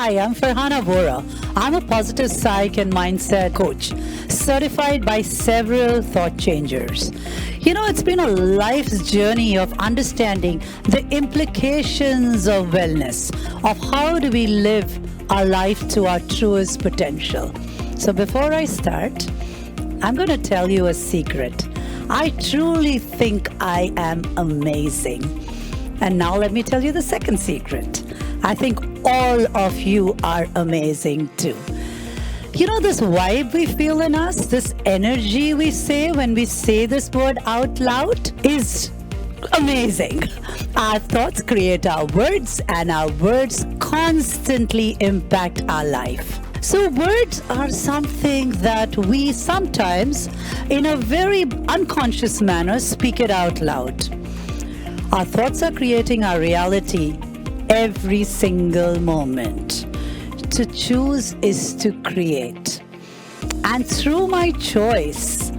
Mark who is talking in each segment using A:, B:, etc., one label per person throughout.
A: Hi, I'm Farhana Vohra. I'm a positive psych and mindset coach, certified by several thought changers. It's been a life's journey of understanding the implications of wellness, of how do we live our life to our truest potential. So before I start, I'm going to tell you a secret. I truly think I am amazing. And now let me tell you the second secret. I think all of you are amazing too. This vibe we feel in us, this energy we say when we say this word out loud is amazing. Our thoughts create our words, and our words constantly impact our life. So words are something that we sometimes, in a very unconscious manner, speak it out loud. Our thoughts are creating our reality every single moment. To choose is to create. And through my choices,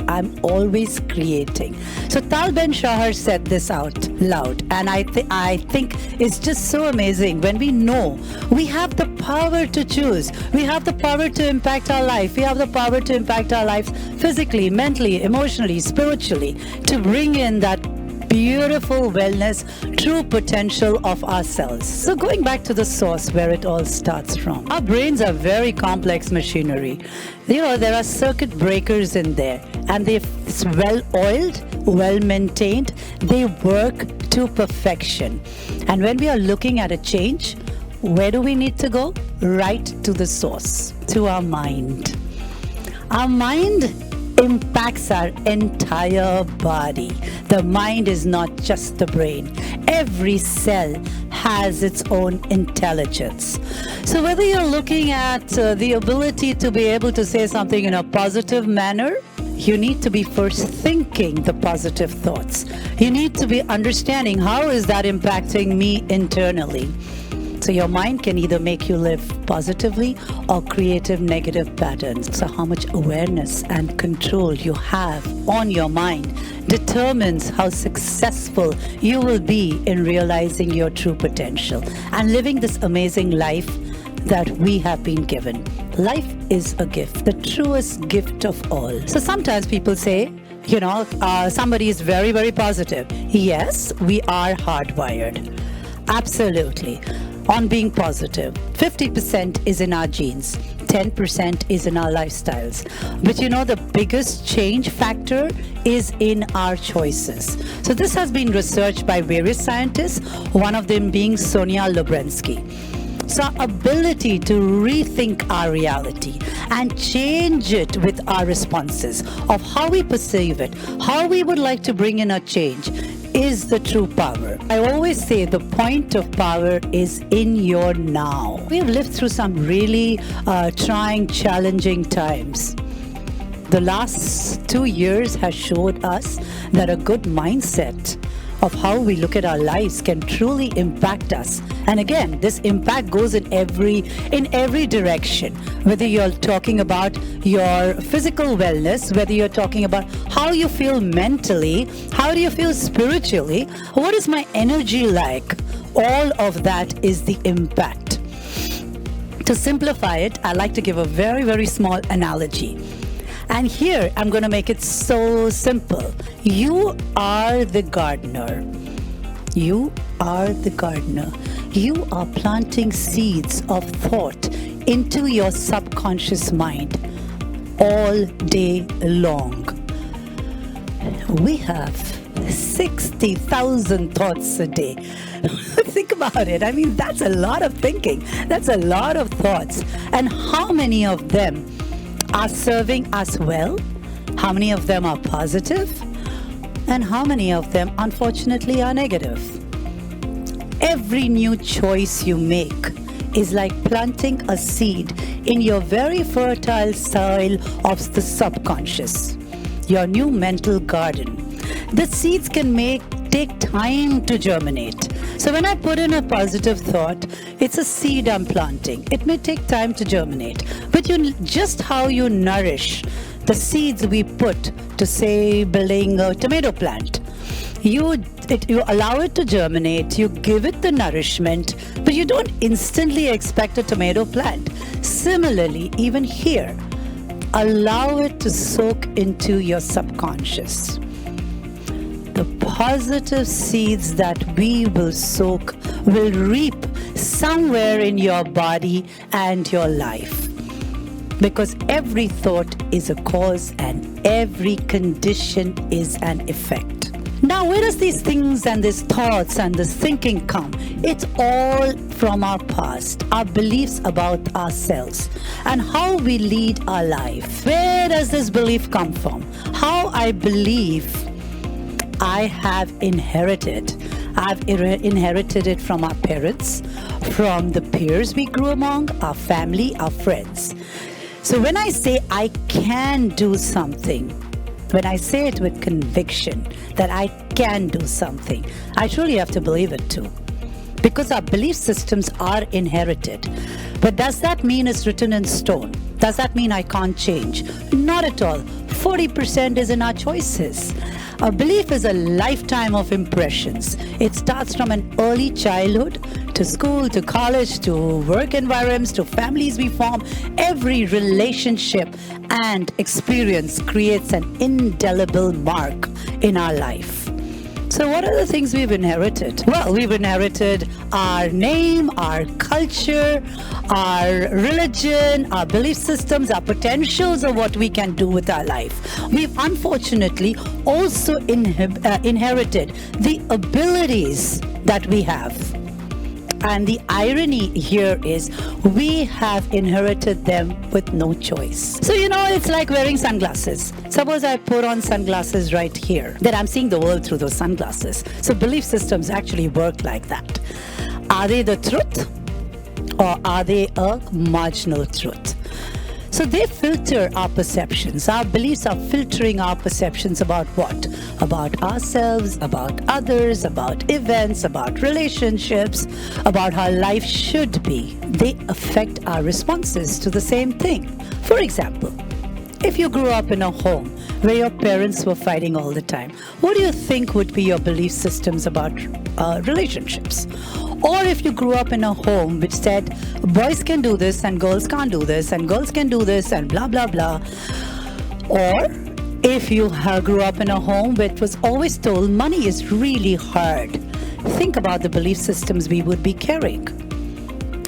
A: I'm always creating. So Tal Ben Shahar said this out loud, and I think it's just so amazing when we know we have the power to choose. We have the power to impact our life. We have the power to impact our life physically, mentally, emotionally, spiritually, to bring in that beautiful wellness, true potential of ourselves. So going back to the source where it all starts from. Our brains are very complex machinery. There are circuit breakers in there, and they're well-oiled, well-maintained. They work to perfection. And when we are looking at a change, where do we need to go? Right to the source, to our mind. Our mind impacts our entire body. The mind is not just the brain. Every cell has its own intelligence. So whether you're looking at the ability to be able to say something in a positive manner, you need to be first thinking the positive thoughts. You need to be understanding how is that impacting me internally. So your mind can either make you live positively or create negative patterns. So how much awareness and control you have on your mind determines how successful you will be in realizing your true potential and living this amazing life that we have been given. Life is a gift, the truest gift of all. So sometimes people say, somebody is very, very positive. Yes, we are hardwired. Absolutely. On being positive. 50% is in our genes. 10% is in our lifestyles. But the biggest change factor is in our choices. So this has been researched by various scientists, one of them being Sonia Lubrinsky. So our ability to rethink our reality and change it with our responses of how we perceive it, how we would like to bring in a change, is the true power. I always say the point of power is in your now. We've lived through some really trying, challenging times. The last 2 years has showed us that a good mindset of how we look at our lives can truly impact us. And again, this impact goes in every direction. Whether you're talking about your physical wellness, whether you're talking about how you feel mentally, how do you feel spiritually, what is my energy like? All of that is the impact. To simplify it, I like to give a very, very small analogy. And here, I'm going to make it so simple. You are the gardener. You are the gardener. You are planting seeds of thought into your subconscious mind all day long. We have 60,000 thoughts a day. Think about it. I mean, that's a lot of thinking. That's a lot of thoughts. And how many of them are serving us well? How many of them are positive? And how many of them, unfortunately, are negative? Every new choice you make is like planting a seed in your very fertile soil of the subconscious, your new mental garden. The seeds can take time to germinate. So when I put in a positive thought, it's a seed I'm planting. It may take time to germinate, but just how you nourish the seeds we put to, say, building a tomato plant. You allow it to germinate, you give it the nourishment, but you don't instantly expect a tomato plant. Similarly, even here, allow it to soak into your subconscious. The positive seeds that we will soak will reap somewhere in your body and your life. Because every thought is a cause and every condition is an effect. Now, where does these things and these thoughts and this thinking come? It's all from our past, our beliefs about ourselves and how we lead our life. Where does this belief come from? How I believe I have inherited. I've inherited it from our parents, from the peers we grew among, our family, our friends. So when I say I can do something, when I say it with conviction that I can do something, I truly have to believe it too. Because our belief systems are inherited. But does that mean it's written in stone? Does that mean I can't change? Not at all. 40% is in our choices. A belief is a lifetime of impressions. It starts from an early childhood to school, to college, to work environments, to families we form. Every relationship and experience creates an indelible mark in our life. So what are the things we've inherited? Well, we've inherited our name, our culture, our religion, our belief systems, our potentials of what we can do with our life. We've unfortunately also inherited the abilities that we have. And the irony here is we have inherited them with no choice. So, it's like wearing sunglasses. Suppose I put on sunglasses right here, then I'm seeing the world through those sunglasses. So belief systems actually work like that. Are they the truth or are they a marginal truth? So they filter our perceptions. Our beliefs are filtering our perceptions about what? About ourselves, about others, about events, about relationships, about how life should be. They affect our responses to the same thing. For example, if you grew up in a home where your parents were fighting all the time, what do you think would be your belief systems about relationships? Or if you grew up in a home which said boys can do this and girls can't do this and girls can do this and blah, blah, blah. Or if you grew up in a home where it was always told money is really hard, think about the belief systems we would be carrying.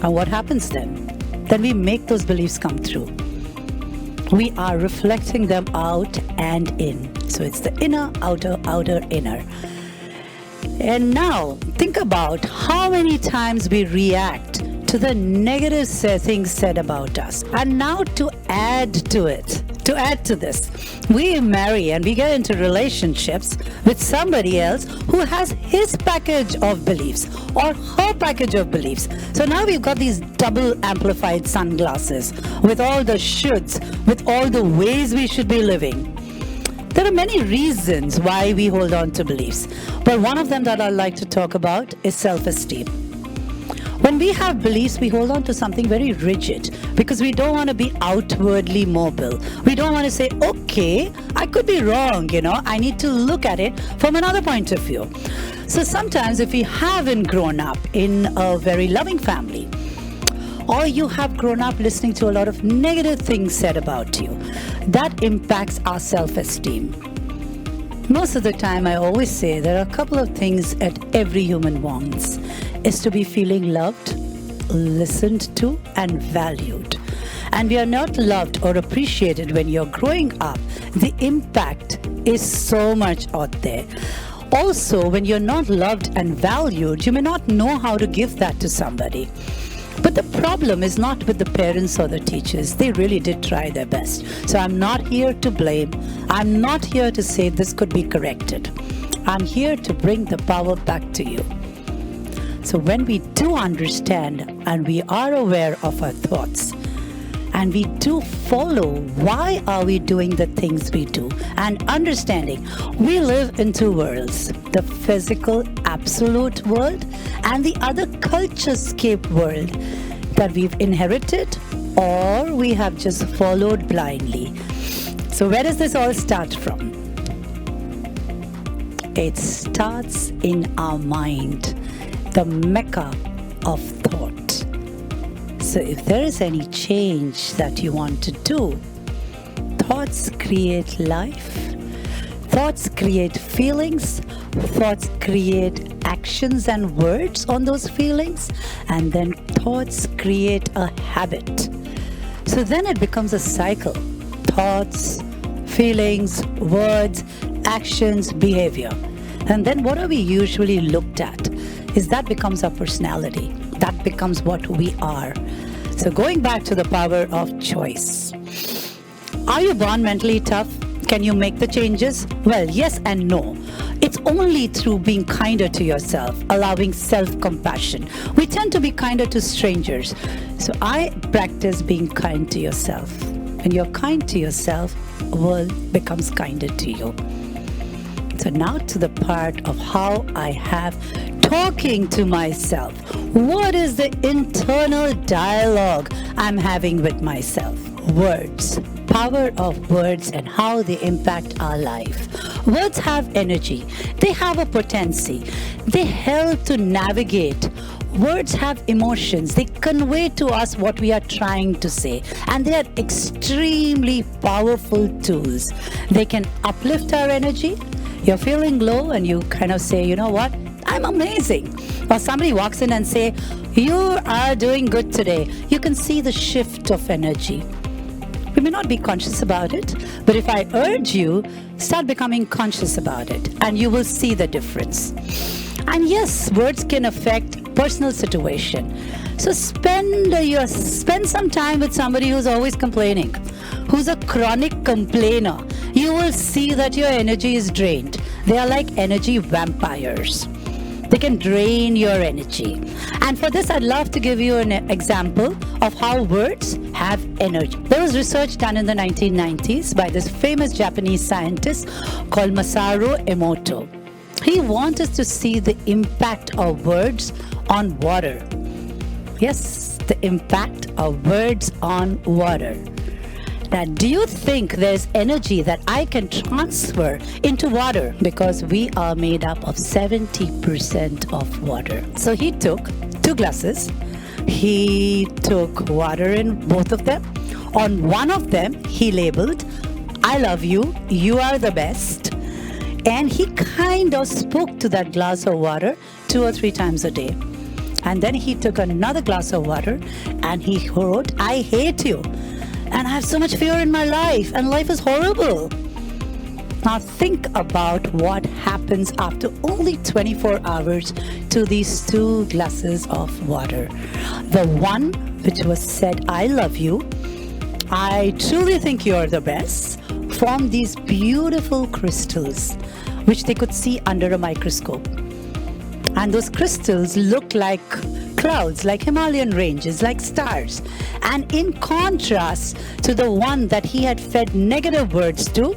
A: And what happens then? Then we make those beliefs come true. We are reflecting them out and in. So it's the inner, outer, outer, inner. And now, think about how many times we react to the negative things said about us. And now to add to this, we marry and we get into relationships with somebody else who has his package of beliefs or her package of beliefs. So now we've got these double amplified sunglasses with all the shoulds, with all the ways we should be living. There are many reasons why we hold on to beliefs, but one of them that I'd like to talk about is self-esteem. When we have beliefs, we hold on to something very rigid because we don't want to be outwardly mobile. We don't want to say, okay, I could be wrong, I need to look at it from another point of view. So sometimes if we haven't grown up in a very loving family, or you have grown up listening to a lot of negative things said about you, that impacts our self-esteem. Most of the time, I always say there are a couple of things that every human wants, is to be feeling loved, listened to, and valued. And we are not loved or appreciated when you're growing up. The impact is so much out there. Also, when you're not loved and valued, you may not know how to give that to somebody. But the problem is not with the parents or the teachers. They really did try their best. So I'm not here to blame. I'm not here to say this could be corrected. I'm here to bring the power back to you. So when we do understand and we are aware of our thoughts, and we do follow why are we doing the things we do, and understanding we live in two worlds, the physical absolute world and the other culturescape world that we've inherited or we have just followed blindly. So where does this all start from? It starts in our mind, the mecca of thought. So if there is any change that you want to do, thoughts create life, thoughts create feelings, thoughts create actions and words on those feelings, and then thoughts create a habit. So then it becomes a cycle. Thoughts, feelings, words, actions, behavior. And then what are we usually looked at? Is that becomes our personality. That becomes what we are. So going back to the power of choice. Are you born mentally tough? Can you make the changes? Well, yes and no. It's only through being kinder to yourself, allowing self-compassion. We tend to be kinder to strangers. So I practice being kind to yourself. When you're kind to yourself, the world becomes kinder to you. So now to the part of how I have talking to myself. What is the internal dialogue I'm having with myself? Words. Power of words and how they impact our life. Words have energy. They have a potency. They help to navigate. Words have emotions. They convey to us what we are trying to say. And they are extremely powerful tools. They can uplift our energy. You're feeling low and you kind of say, you know what? I'm amazing. Or somebody walks in and say, you are doing good today. You can see the shift of energy. We may not be conscious about it, but if I urge you, start becoming conscious about it and you will see the difference. And yes, words can affect personal situation. So spend some time with somebody who's always complaining, who's a chronic complainer. You will see that your energy is drained. They are like energy vampires. They can drain your energy. And for this, I'd love to give you an example of how words have energy. There was research done in the 1990s by this famous Japanese scientist called Masaru Emoto. He wanted to see the impact of words on water. Yes, the impact of words on water. Now, do you think there's energy that I can transfer into water? Because we are made up of 70% of water. So he took 2 glasses. He took water in both of them. On one of them, he labeled, I love you, you are the best. And he kind of spoke to that glass of water 2 or 3 times a day. And then he took another glass of water and he wrote, I hate you. And I have so much fear in my life, and life is horrible. Now think about what happens after only 24 hours to these 2 glasses of water. The one which was said, I love you, I truly think you're the best, formed these beautiful crystals, which they could see under a microscope. And those crystals look like clouds, like Himalayan ranges, like stars. And in contrast to the one that he had fed negative words to,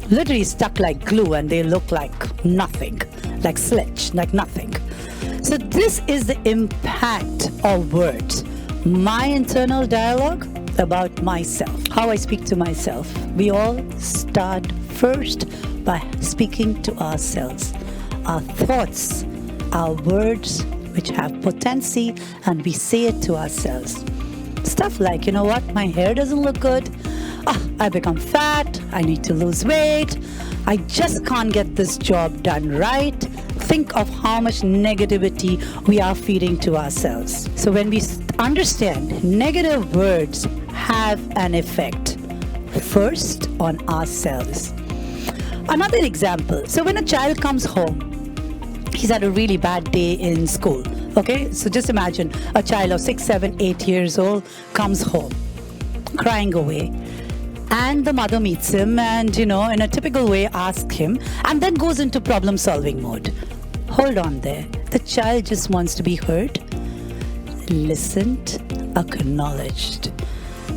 A: literally stuck like glue and they look like nothing, like sledge, like nothing. So this is the impact of words. My internal dialogue about myself, how I speak to myself. We all start first by speaking to ourselves. Our thoughts, our words, which have potency, and we say it to ourselves. Stuff like, you know what, my hair doesn't look good. I become fat. I need to lose weight. I just can't get this job done right. Think of how much negativity we are feeding to ourselves. So when we understand negative words have an effect first on ourselves. Another example. So when a child comes home, he's had a really bad day in school. Okay, so just imagine a child of 6, 7, 8 years old comes home, crying away. And the mother meets him and, in a typical way asks him and then goes into problem-solving mode. Hold on there. The child just wants to be heard, listened, acknowledged.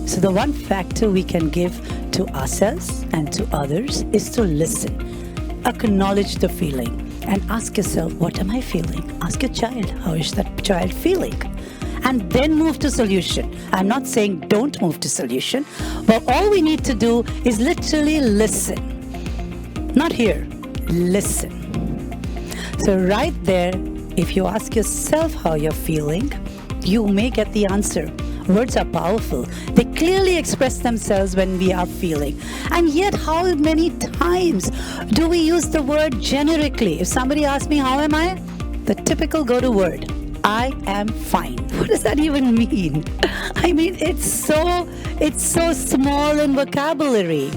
A: So the one factor we can give to ourselves and to others is to listen, acknowledge the feeling. And ask yourself, what am I feeling? Ask your child, how is that child feeling? And then move to solution. I'm not saying don't move to solution, but all we need to do is literally listen. Not hear, listen. So right there, if you ask yourself how you're feeling, you may get the answer. Words are powerful. They clearly express themselves when we are feeling. And yet, how many times do we use the word generically? If somebody asks me, how am I? The typical go-to word, I am fine. What does that even mean? I mean, it's so small in vocabulary.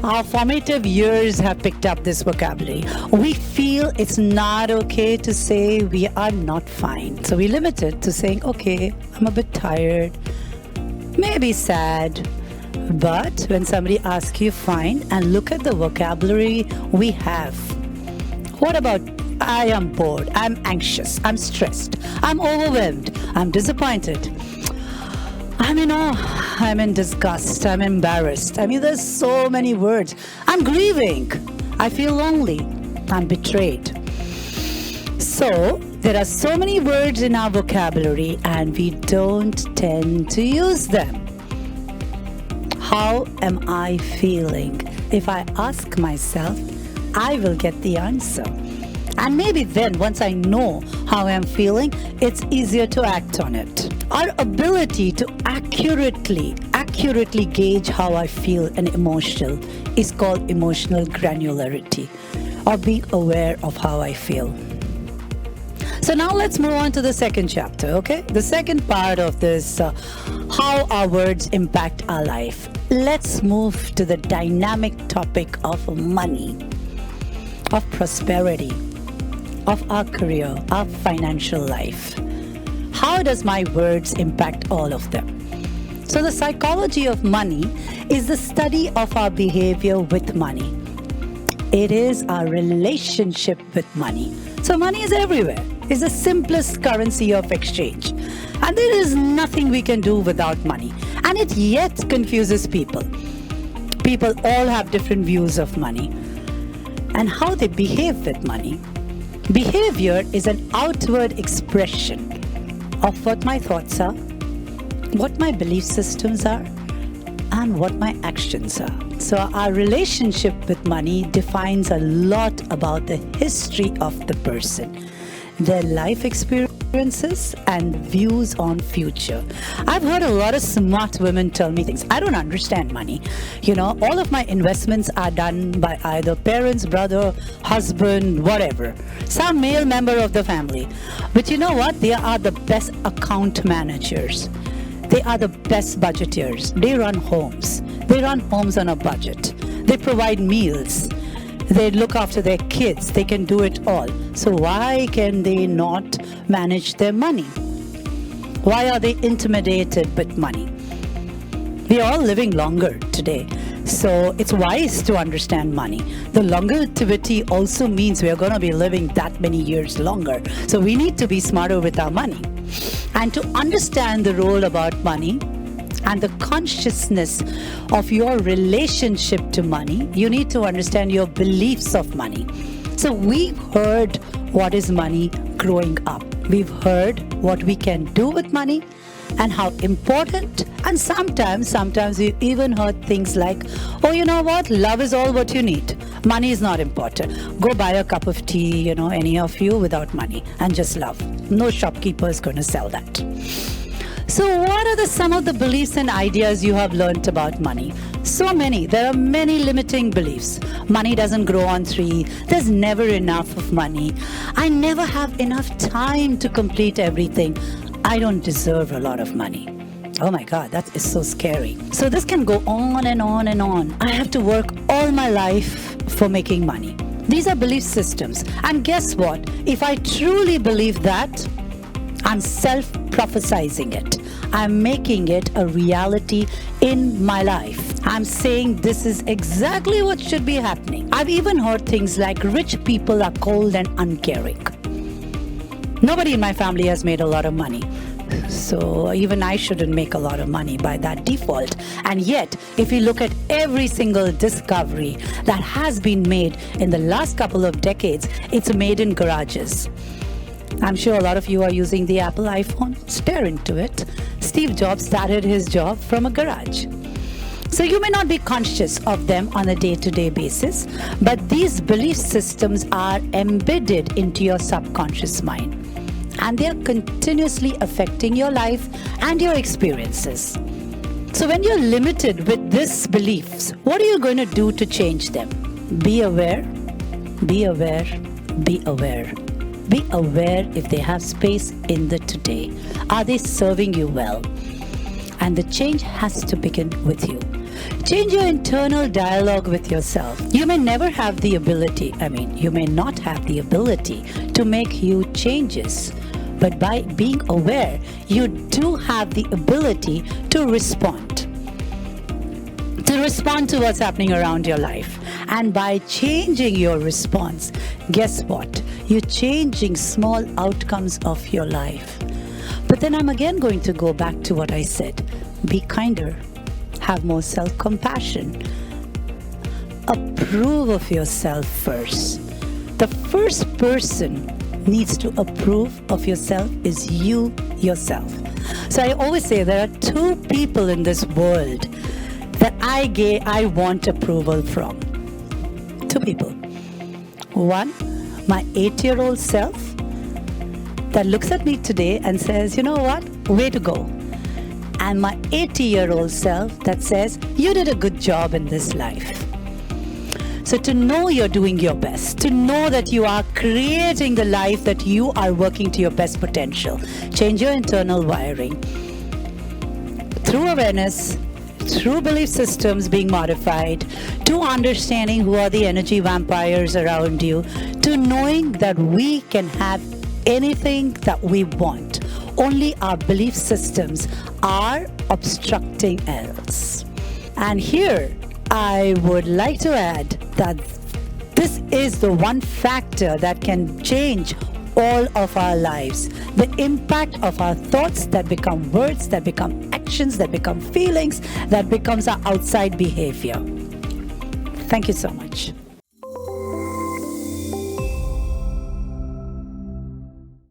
A: Our formative years have picked up this vocabulary. We feel it's not okay to say we are not fine. So we limit it to saying, okay, I'm a bit tired, maybe sad. But when somebody asks you fine, and look at the vocabulary we have. What about I am bored, I'm anxious, I'm stressed, I'm overwhelmed, I'm disappointed, I'm in awe, I'm in disgust, I'm embarrassed. I mean, there's so many words. I'm grieving, I feel lonely, I'm betrayed. So, there are so many words in our vocabulary and we don't tend to use them. How am I feeling? If I ask myself, I will get the answer. And maybe then, once I know how I'm feeling, it's easier to act on it. Our ability to accurately gauge how I feel and emotional is called emotional granularity, or being aware of how I feel. So now let's move on to the second chapter, okay? The second part of this, how our words impact our life. Let's move to the dynamic topic of money, of prosperity, of our career, our financial life. How does my words impact all of them? So the psychology of money is the study of our behavior with money. It is our relationship with money. So money is everywhere. It's the simplest currency of exchange. And there is nothing we can do without money. And it yet confuses people. People all have different views of money and how they behave with money. Behavior is an outward expression of what my thoughts are, what my belief systems are, and what my actions are. So our relationship with money defines a lot about the history of the person, their life experiences and views on future. I've heard a lot of smart women tell me things. I don't understand money. You know, all of my investments are done by either parents, brother, husband, whatever, some male member of the family. But you know what? They are the best account managers. They are the best budgeters. They run homes. They run homes on a budget. They provide meals. They look after their kids. They can do it all. So why can they not manage their money? Why are they intimidated with money? We are all living longer today. So it's wise to understand money. The longevity also means we are going to be living that many years longer. So we need to be smarter with our money. And to understand the role about money and the consciousness of your relationship to money, you need to understand your beliefs of money. So we've heard what is money growing up. We've heard what we can do with money and how important, and sometimes we even heard things like, oh, you know what, love is all what you need. Money is not important. Go buy a cup of tea, any of you, without money, and just love. No shopkeeper is going to sell that. So what are some of the beliefs and ideas you have learned about money? So many. There are many limiting beliefs. Money doesn't grow on trees. There's never enough of money. I never have enough time to complete everything. I don't deserve a lot of money. Oh my God, that is so scary. So this can go on and on and on. I have to work all my life for making money. These are belief systems. And guess what? If I truly believe that, I'm self-prophesizing it. I'm making it a reality in my life. I'm saying this is exactly what should be happening. I've even heard things like rich people are cold and uncaring. Nobody in my family has made a lot of money. So even I shouldn't make a lot of money by that default. And yet, if you look at every single discovery that has been made in the last couple of decades, it's made in garages. I'm sure a lot of you are using the Apple iPhone. Stare into it. Steve Jobs started his job from a garage. So you may not be conscious of them on a day-to-day basis, but these belief systems are embedded into your subconscious mind, and they are continuously affecting your life and your experiences. So when you're limited with these beliefs, what are you going to do to change them? Be aware, be aware, be aware. Be aware if they have space in the today. Are they serving you well? And the change has to begin with you. Change your internal dialogue with yourself. You may never have the ability, you may not have the ability to make huge changes. But by being aware, you do have the ability to respond to what's happening around your life. And by changing your response, guess what? You're changing small outcomes of your life. But then I'm again going to go back to what I said. Be kinder. Have more self-compassion. Approve of yourself first. The first person needs to approve of yourself is you yourself. So I always say there are two people in this world that I want approval from. Two people. One, my 8-year-old self that looks at me today and says, you know what, way to go. And my 80-year-old self that says, you did a good job in this life. So to know you're doing your best, to know that you are creating the life that you are working to your best potential. Change your internal wiring. Through awareness, through belief systems being modified, to understanding who are the energy vampires around you, to knowing that we can have anything that we want. Only our belief systems are obstructing else. And here, I would like to add that this is the one factor that can change all of our lives. The impact of our thoughts that become words, that become actions, that become feelings, that becomes our outside behavior. Thank you so much.